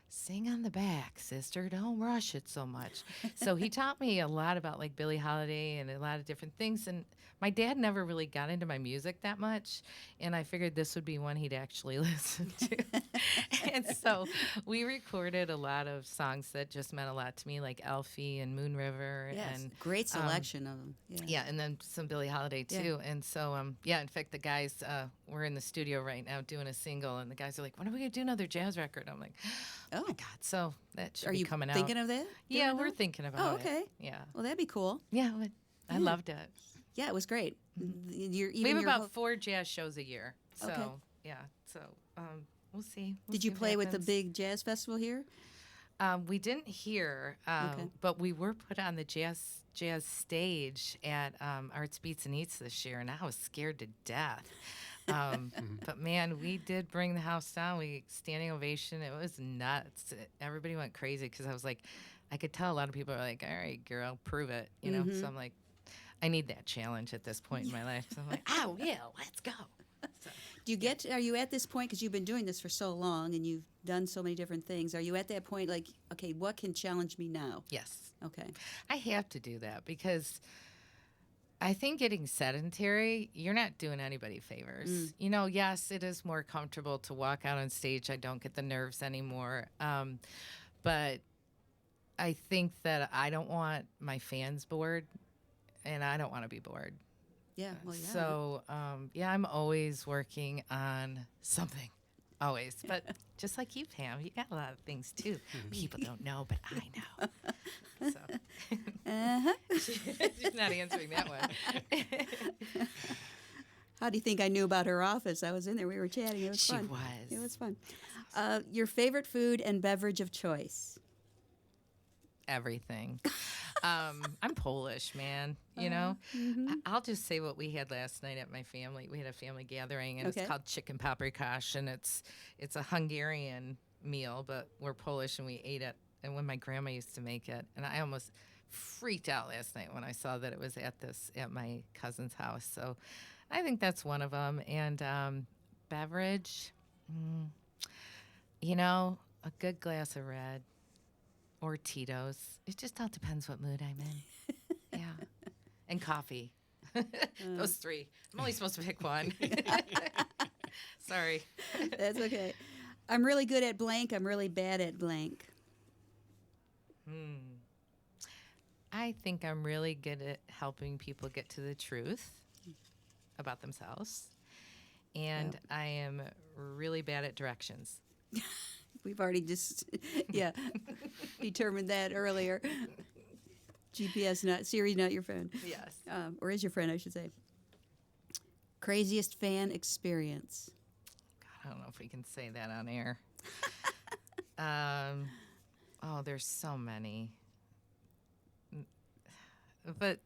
"Sing on the back, sister. Don't rush it so much." So he taught me a lot about like Billie Holiday and a lot of different things. And my dad never really got into my music that much, and I figured this would be one he'd actually listen to. And so we recorded a lot of songs that just meant a lot to me, like Elfie and Moon River. Yes, And great selection of them. Yeah. yeah, and then some Billie Holiday too. Yeah. And so, in fact, the guys, we're in the studio right now doing a single, and the guys are like, "When are we gonna do another jazz record?" I'm like, Oh, my God, so that should are be you coming thinking out. of that? Yeah, Doing we're that? thinking about Oh, it. okay. Yeah. Well, that'd be cool. Yeah, I Yeah. loved it. Yeah, it was great. We have about 4 jazz shows a year. So, Okay. yeah. So, we'll see. Did you play with the big jazz festival here? We didn't hear, Okay. but we were put on the jazz stage at Arts Beats and Eats this year, and I was scared to death. But man, we did bring the house down. We standing ovation. It was nuts. Everybody went crazy because I was like, I could tell a lot of people are like, "All right, girl, prove it," So I'm like, I need that challenge at this point in my life. So I'm like, "Oh yeah, let's go." So, Are you at this point, because you've been doing this for so long and you've done so many different things, are you at that point like, okay, what can challenge me now? yes. Okay. I have to do that because I think getting sedentary, you're not doing anybody favors. Yes, it is more comfortable to walk out on stage. I don't get the nerves anymore. But I think that I don't want my fans bored, and I don't want to be bored. Yeah. Well, yeah. So, I'm always working on something. Always. But just like you, Pam, you got a lot of things too. People don't know, but I know. So Uh-huh. she's not answering that one. How do you think I knew about her office? I was in there. We were chatting. It was She fun. was. It was fun. Your favorite food and beverage of choice? Everything. I'm Polish, man. I'll just say what we had last night at my family. We had a family gathering, and Okay. it's called chicken paprikash, and it's a Hungarian meal, but we're Polish, and we ate it. And when my grandma used to make it, and I almost freaked out last night when I saw that it was at my cousin's house. So I think that's one of them. And beverage, a good glass of red. Or Tito's. It just all depends what mood I'm in. Yeah. And coffee. Those 3. I'm only supposed to pick one. Sorry. That's okay. I'm really good at blank. I'm really bad at blank. I think I'm really good at helping people get to the truth about themselves. And I am really bad at directions. We've already just, determined that earlier. Siri, not your phone. Yes. Or is your friend, I should say. Craziest fan experience? God, I don't know if we can say that on air. There's so many. But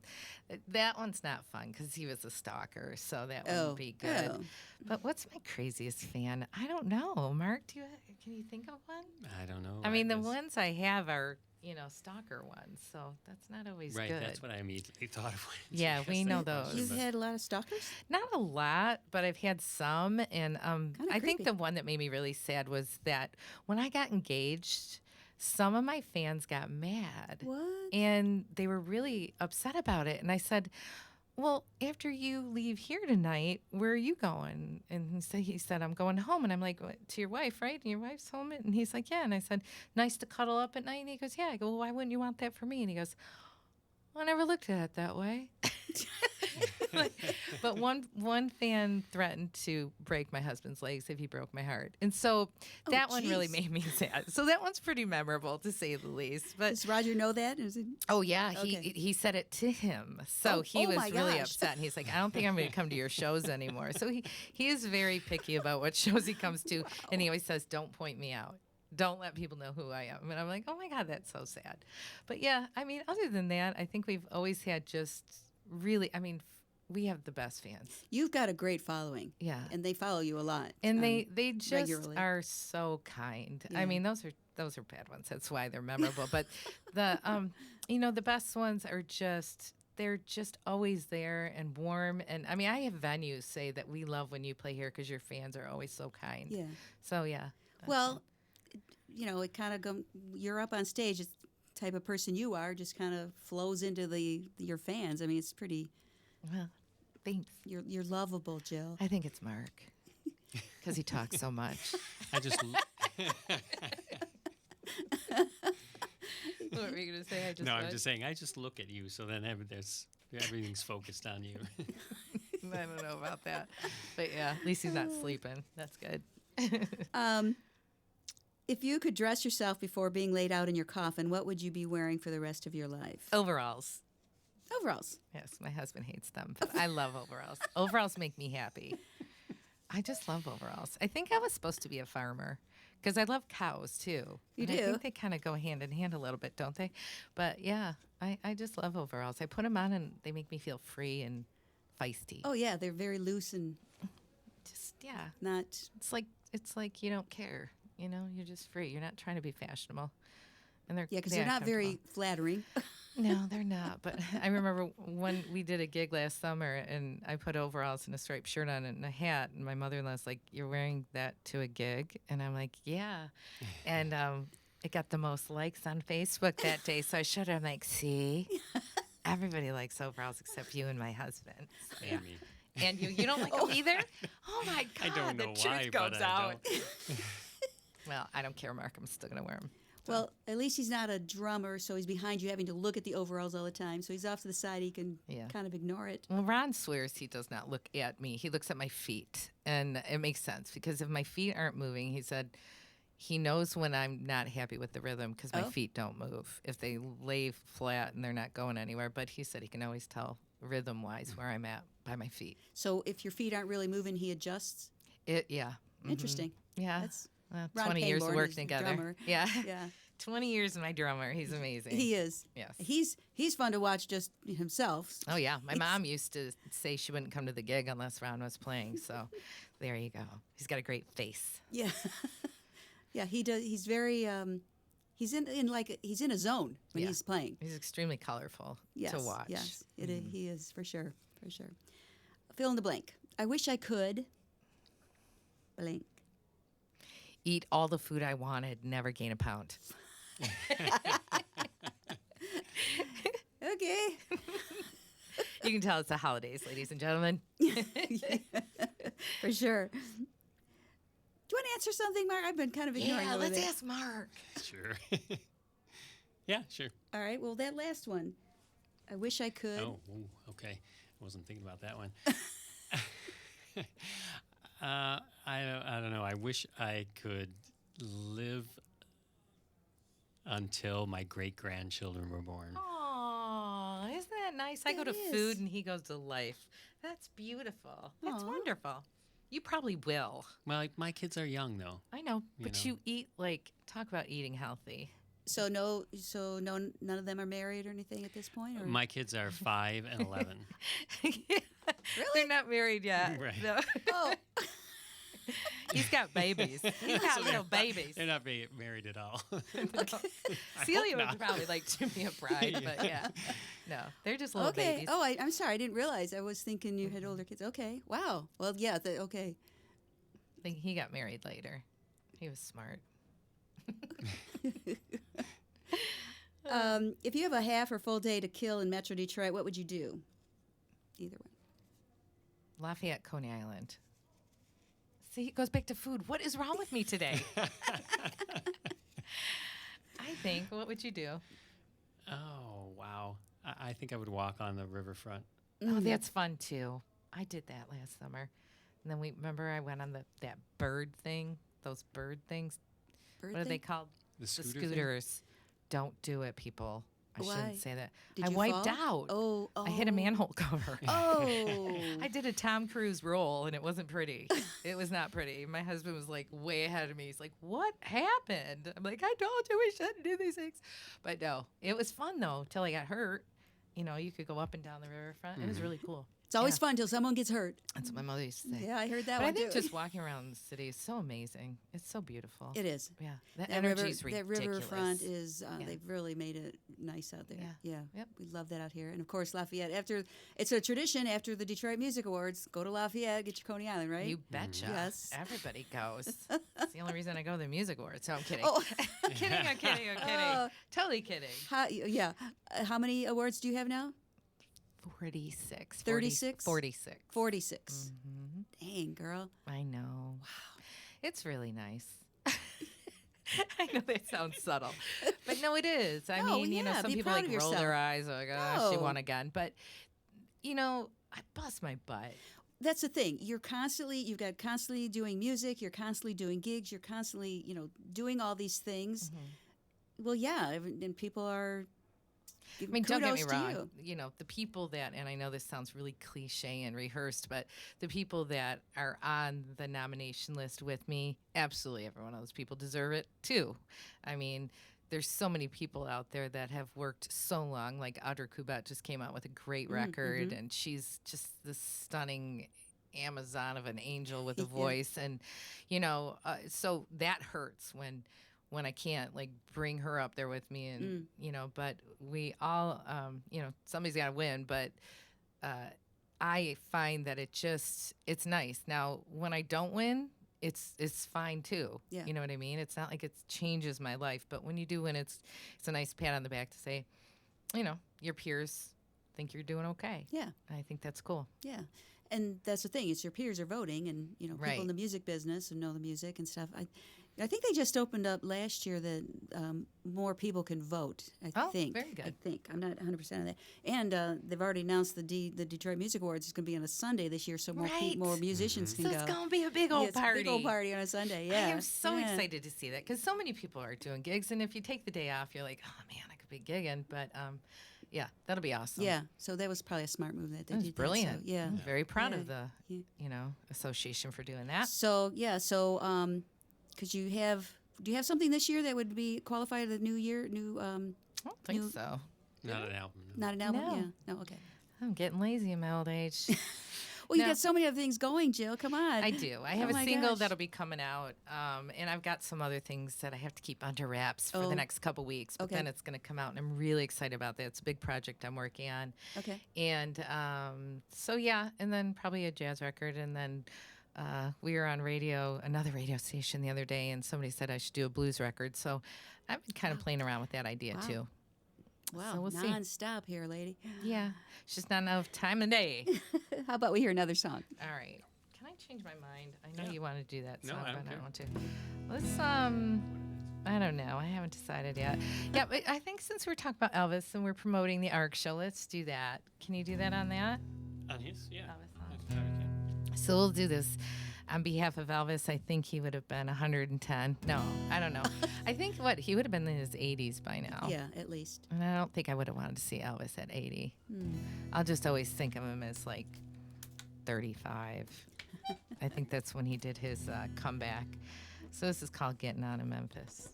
that one's not fun because he was a stalker, so that wouldn't be good. Oh. But what's my craziest fan? I don't know. Mark, can you think of one? I don't know. I mean, the ones I have are, stalker ones, so that's not always Right, good. that's what I immediately thought of. When Yeah, you we asked know that question, those. You've had a lot of stalkers? Not a lot, but I've had some. And I think creepy. the one that made me really sad was that when I got engaged, some of my fans got mad. What? And they were really upset about it. And I said, "Well, after you leave here tonight, where are you going?" And he said, "I'm going home." And I'm like, "What, to your wife, right? And your wife's home?" And he's like, "Yeah." And I said, "Nice to cuddle up at night?" And he goes, "Yeah." I go, "Well, why wouldn't you want that for me?" And he goes, "Well, I never looked at it that way." But But one fan threatened to break my husband's legs if he broke my heart, and so that one really jeez. made me sad. So that one's pretty memorable, to say the least. But Does Roger know that? Is it? oh yeah, Okay. he said it to him, so Oh, he oh was my really gosh. upset, and he's like, I don't think I'm going to come to your shows anymore. So he is very picky about what shows he comes to, and he always says, don't point me out. Don't let people know who I am. And I'm like, oh my God, that's so sad. But yeah, I mean, other than that, I think we've always had just really, I mean, we have the best fans. You've got a great following. Yeah. And they follow you a lot. And they just regularly. are so kind. Yeah. I mean, those are bad ones. That's why they're memorable. But the the best ones are they're just always there and warm. And I mean, I have venues say that we love when you play here because your fans are always so kind. Yeah. So yeah. that's Well, it kind of you're up on stage. It's the type of person you are. Just kind of flows into your fans. I mean, it's pretty. well, thanks. You're lovable, Jill. I think it's Mark because he talks so much. I just What were you gonna say? I'm just saying. I just look at you, so then everything's focused on you. I don't know about that, but yeah, at least he's not sleeping. That's good. If you could dress yourself before being laid out in your coffin, what would you be wearing for the rest of your life? Overalls. Overalls. Yes, my husband hates them, but I love overalls. Overalls make me happy. I just love overalls. I think I was supposed to be a farmer because I love cows too. You And I do? think they kind of go hand in hand a little bit, don't they? But yeah, I just love overalls. I put them on and they make me feel free and feisty. Oh yeah, they're very loose and Just yeah, not. it's like you don't care. You're just free. You're not trying to be fashionable. And Yeah, because they're not very flattering. No, they're not. But I remember when we did a gig last summer and I put overalls and a striped shirt on and a hat. And my mother-in-law's like, you're wearing that to a gig? And I'm like, yeah. And it got the most likes on Facebook that day. So I showed her, I'm like, see, everybody likes overalls except you and my husband. So, yeah. And me. And you don't like them either? Oh, my God. I don't know the why, truth but comes I out. don't. Well, I don't care, Mark. I'm still going to wear them. Well, at least he's not a drummer, so he's behind you having to look at the overalls all the time. So he's off to the side. He can Yeah. kind of ignore it. Well, Ron swears he does not look at me. He looks at my feet. And it makes sense because if my feet aren't moving, he said he knows when I'm not happy with the rhythm because my Oh. feet don't move. If they lay flat and they're not going anywhere. But he said he can always tell rhythm-wise where I'm at by my feet. So if your feet aren't really moving, he adjusts. Yeah. Mhm. Interesting. Yeah. That's Well, Ron 20 years of Payborn work is the together. drummer. Yeah. yeah. 20 years of my drummer. He's amazing. He is. Yes. He's fun to watch just himself. Oh, yeah. My mom used to say she wouldn't come to the gig unless Ron was playing. So there you go. He's got a great face. Yeah. yeah, he does. He's very he's in he's in a zone when Yeah. he's playing. He's extremely colorful Yes. to watch. Yes. He is for sure. For sure. Fill in the blank. I wish I could blank. Eat all the food I wanted, never gain a pound. Okay. You can tell it's the holidays, ladies and gentlemen. For sure. Do you want to answer something, Mark? I've been kind of ignoring Yeah, over let's there. ask Mark. Sure. Yeah, sure. All right. Well, that last one. I wish I could. Oh, ooh, okay. I wasn't thinking about that one. I don't know. I wish I could live until my great grandchildren were born. Aw, isn't that nice? I go to That is. food and he goes to life. That's beautiful. That's Aw. wonderful. You probably will. Well, my kids are young though. I know, You but know. you eat talk about eating healthy. So none of them are married or anything at this point? Or? My kids are 5 and 11. They're not married yet. Right. No. Oh, He's got babies. He's got little babies. They're not married at all. Celia not. would probably like to be a bride, but yeah. No, they're just little okay. babies. Oh, I'm sorry. I didn't realize. I was thinking you had older kids. Okay. Wow. Well, yeah. Okay. I think he got married later. He was smart. If you have a half or full day to kill in Metro Detroit, what would you do? Either one. Lafayette, Coney Island. See, it goes back to food. What is wrong with me today? I think. What would you do? Oh, wow. I think I would walk on the riverfront. Oh, that's fun too. I did that last summer. And then remember I went on that bird thing, those bird things. Bird What are they thing? called? The scooter thing? scooters. Don't do it, people. I Why? shouldn't say that. Did I you wiped fall? out. Oh, I hit a manhole cover. Oh. I did a Tom Cruise roll, and it wasn't pretty. It was not pretty. My husband was like way ahead of me. He's like, "What happened?" I'm like, "I told you we shouldn't do these things." But no, it was fun though. Till I got hurt. You know, you could go up and down the riverfront. It was really cool. It's always fun till someone gets hurt. That's what my mother used to say. Yeah, I heard that But I one think too. just walking around the city is so amazing. It's so beautiful. It is. Yeah, that That energy is ridiculous. That riverfront is, Yeah. they've really made it nice out there. Yeah. Yep. We love that out here. And of course, Lafayette, it's a tradition after the Detroit Music Awards, go to Lafayette, get your Coney Island, right? You betcha. Yes. Everybody goes. It's the only reason I go to the music awards. So I'm kidding. Oh. I'm kidding. I'm kidding. Totally kidding. How many awards do you have now? 46. 36? 46. 46. Mm-hmm. Dang, girl. I know. Wow. It's really nice. I know that sounds subtle, but no, it is. I No, mean, you know, yeah, some be people proud like of roll their yourself. eyes like, oh, she No. won again. But, you know, I bust my butt. That's the thing. You've got constantly doing music, you're constantly doing gigs, you're constantly, doing all these things. Mm-hmm. Well, yeah, and people are. I mean, don't get me kudos to wrong. you. The people that, and I know this sounds really cliche and rehearsed, but the people that are on the nomination list with me, absolutely every one of those people deserve it too. I mean, there's so many people out there that have worked so long. Like Audra Kubat just came out with a great record, and she's just this stunning Amazon of an angel with a Yeah. voice, and so that hurts when I can't like bring her up there with me, and but we all somebody's got to win, but I find that it's nice. Now when I don't win, it's fine too. Yeah. You know what I mean? It's not like it changes my life, but when you do win, it's a nice pat on the back to say, your peers think you're doing okay. Yeah. I think that's cool. Yeah. And that's the thing. It's your peers are voting, and people Right. in the music business and know the music and stuff. I think they just opened up last year that more people can vote. I think. Very good. I think I'm not 100% of that. And they've already announced the Detroit Music Awards is going to be on a Sunday this year, so Right. more musicians can So go. it's gonna be a big Yeah, old it's party. a big old party on a Sunday. Yeah. I am so Yeah. excited to see that because so many people are doing gigs, and if you take the day off, you're like, oh man, I could be gigging. But yeah, that'll be awesome. Yeah. So that was probably a smart move that they That was did. brilliant. That, so, yeah. I'm very proud Yeah. of the Yeah. association for doing that. So because do you have something this year that would be qualified the new year? I don't think You- so. Not an album. No. Not an album? No. Yeah. No, okay. I'm getting lazy in my old age. Well, you No. got so many other things going, Jill. Come on. I do. I have Oh a my single gosh. that'll be coming out, and I've got some other things that I have to keep under wraps for Oh. the next couple weeks. But Okay. then it's going to come out, and I'm really excited about that. It's a big project I'm working on. Okay. And so yeah, and then probably a jazz record, and then we were on another radio station the other day, and somebody said I should do a blues record. So I've been kind of playing around with that idea Wow. too. Wow. So we'll see. Non-stop here, lady. Yeah, it's just not enough time of day. How about we hear another song? All right, can I change my mind? I know Yeah. you want to do that No, song, I but don't I care. don't want to. Let's I don't know. I haven't decided yet. Yeah, but I think since we're talking about Elvis and we're promoting the ARC show, let's do that. Can you do that on that? On his, yeah. Elvis song. Yeah, we can. So we'll do this on behalf of Elvis. I think he would have been 110. No, I don't know. I think he would have been in his 80s by now. Yeah, at least. And I don't think I would have wanted to see Elvis at 80. I'll just always think of him as like 35. I think that's when he did his comeback. So this is called Getting Out of Memphis.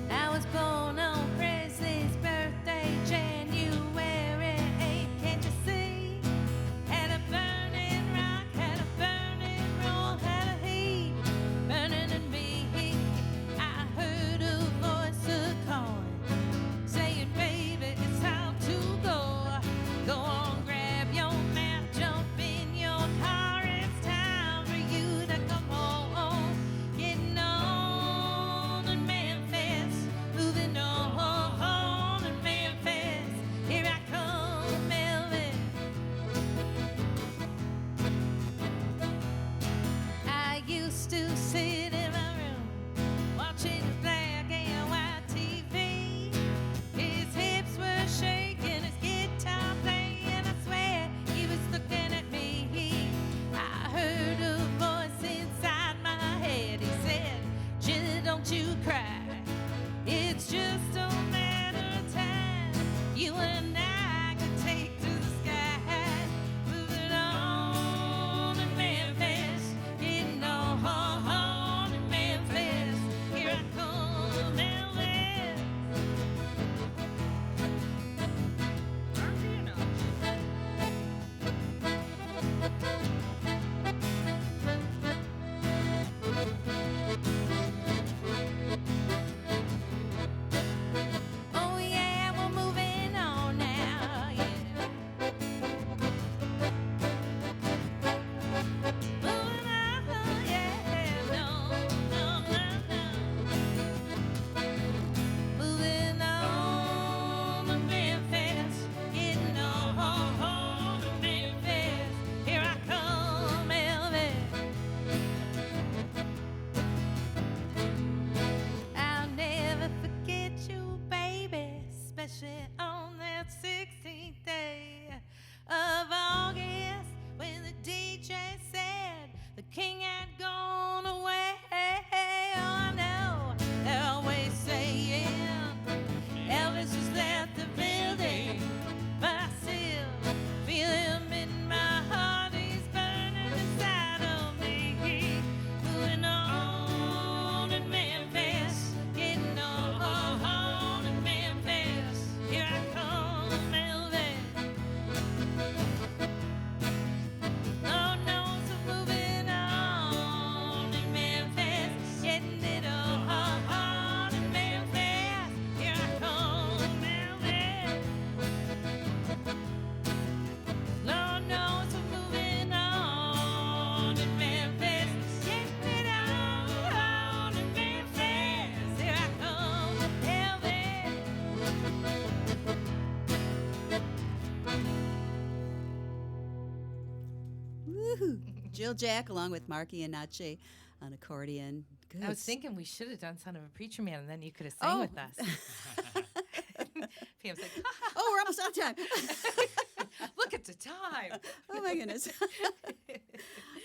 I was born on Presley's birthday, January 8th, can't you see? Had a burning rock, had a burning roll, had a heat burning in me. I heard a voice a calling, saying Jill Jack, along with Marky and Nache on accordion. Good. I was thinking we should have done Son of a Preacher Man, and then you could have sang with us. Pam's like, Oh, we're almost out of time. look at the time. Oh my goodness.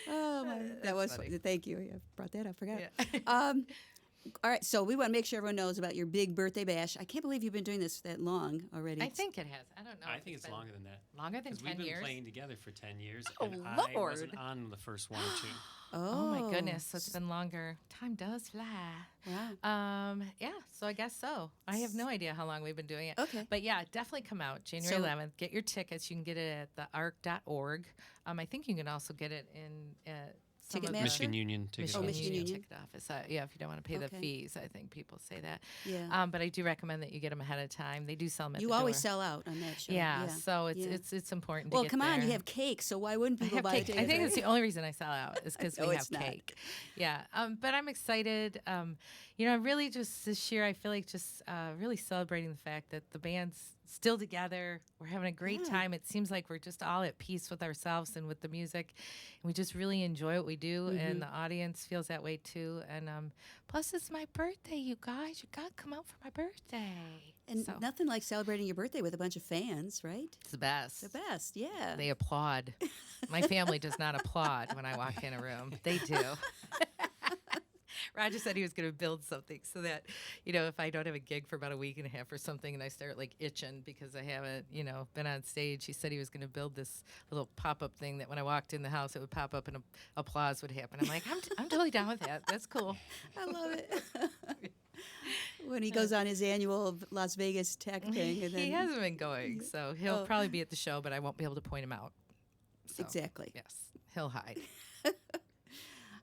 Oh my, that was funny. funny. Thank you. I brought that up. Forgot. Yeah. All right, so we want to make sure everyone knows about your big birthday bash. I can't believe you've been doing this that long already. I think it has. I don't know. I if think it's been longer than that. Longer than Because 10 we've been years? playing together for 10 years, Oh, and I Lord. wasn't on the first one or two. Oh my goodness, so it's been longer. Time does fly. Wow. Yeah, so I guess so. I have no idea how long we've been doing it. Okay. But yeah, definitely come out January So- 11th. Get your tickets. You can get it at thearc.org. I think you can also get it in some of the Ticketmaster? Michigan Union ticket. Oh, office. Michigan Union. ticket office. Yeah, if you don't want to pay the Okay. fees, I think people say that. Yeah. But I do recommend that you get them ahead of time. They do sell them at You the always door. sell out on that show. Yeah, so it's Yeah. it's important. Well, to get come on, there. you have cake, so why wouldn't I people have buy cake. a ticket? I think right? that's the only reason I sell out is because No, we it's have not. cake. Yeah, but I'm excited. Really just this year, I feel like just really celebrating the fact that the band's still together. We're having a great Yeah. time. It seems like we're just all at peace with ourselves and with the music. And we just really enjoy what we do, Mm-hmm. and the audience feels that way too. And plus, it's my birthday, you guys. You got to come out for my birthday. And so, nothing like celebrating your birthday with a bunch of fans, right? it's the best. The best, yeah. They applaud. My family does not applaud when I walk in a room. They do. Roger said he was going to build something so that, if I don't have a gig for about a week and a half or something and I start like itching because I haven't, been on stage, he said he was going to build this little pop-up thing that when I walked in the house, it would pop up and applause would happen. I'm like, I'm totally down with that. That's cool. I love it. When he goes on his annual Las Vegas tech thing. And then, He hasn't been going, so he'll Oh. probably be at the show, but I won't be able to point him out. So, Exactly. Yes, he'll hide.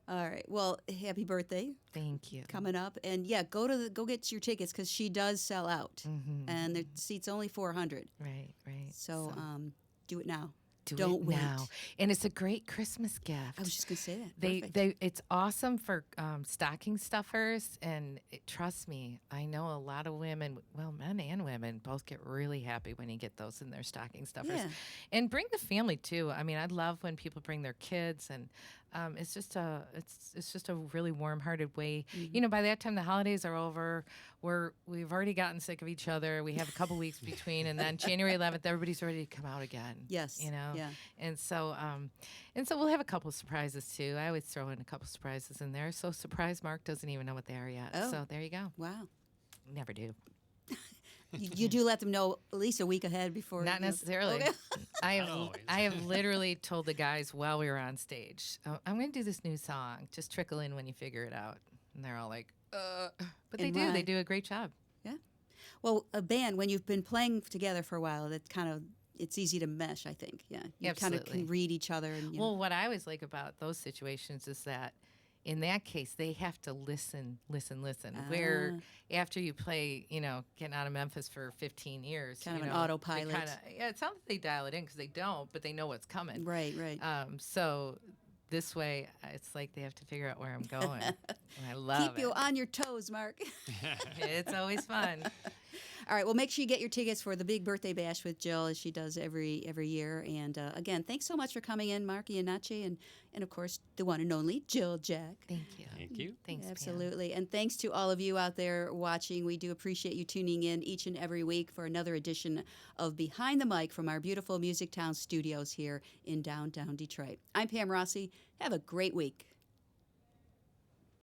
All right. Well, happy birthday Thank you. coming up, and yeah, go get your tickets because she does sell out, Mhm. and the seats only 400. Right. So, do it now. Do don't it wait. now. And it's a great Christmas gift. I was just gonna say that. Perfect. It's awesome for stocking stuffers, and trust me, I know a lot of women, well, men and women, both get really happy when you get those in their stocking stuffers. Yeah. And bring the family too. I mean, I love when people bring their kids, and it's just a really warm-hearted way. Mm-hmm. By that time the holidays are over, we've already gotten sick of each other. We have a couple weeks between, and then January 11th, everybody's ready to come out again. Yes. Yeah. And so we'll have a couple surprises too. I always throw in a couple surprises in there. So surprise Mark doesn't even know what they are yet. Oh. So there you go. Wow. Never do. You do let them know at least a week ahead before. Not necessarily. Okay. Not always. I have literally told the guys while we were on stage, oh, I'm going to do this new song. Just trickle in when you figure it out. And they're all like, but they And do. why? They do a great job. Well, a band when you've been playing together for a while, it's easy to mesh. I think. Yeah. You kind of Absolutely. can read each other. And you know. Well, what I always like about those situations is that in that case, they have to listen. Where after you play, getting out of Memphis for 15 years. Kind of you an know, autopilot. It's not that they dial it in because they don't, but they know what's coming. Right. So this way, it's like they have to figure out where I'm going. And I love Keep you it. on your toes, Mark. It's always fun. All right. Well, make sure you get your tickets for the big birthday bash with Jill, as she does every year. And again, thanks so much for coming in, Marky and Nache, and of course the one and only Jill Jack. Thank you. Thank you. Thanks, Pam. Absolutely. And thanks to all of you out there watching. We do appreciate you tuning in each and every week for another edition of Behind the Mic from our beautiful Music Town studios here in downtown Detroit. I'm Pam Rossi. Have a great week.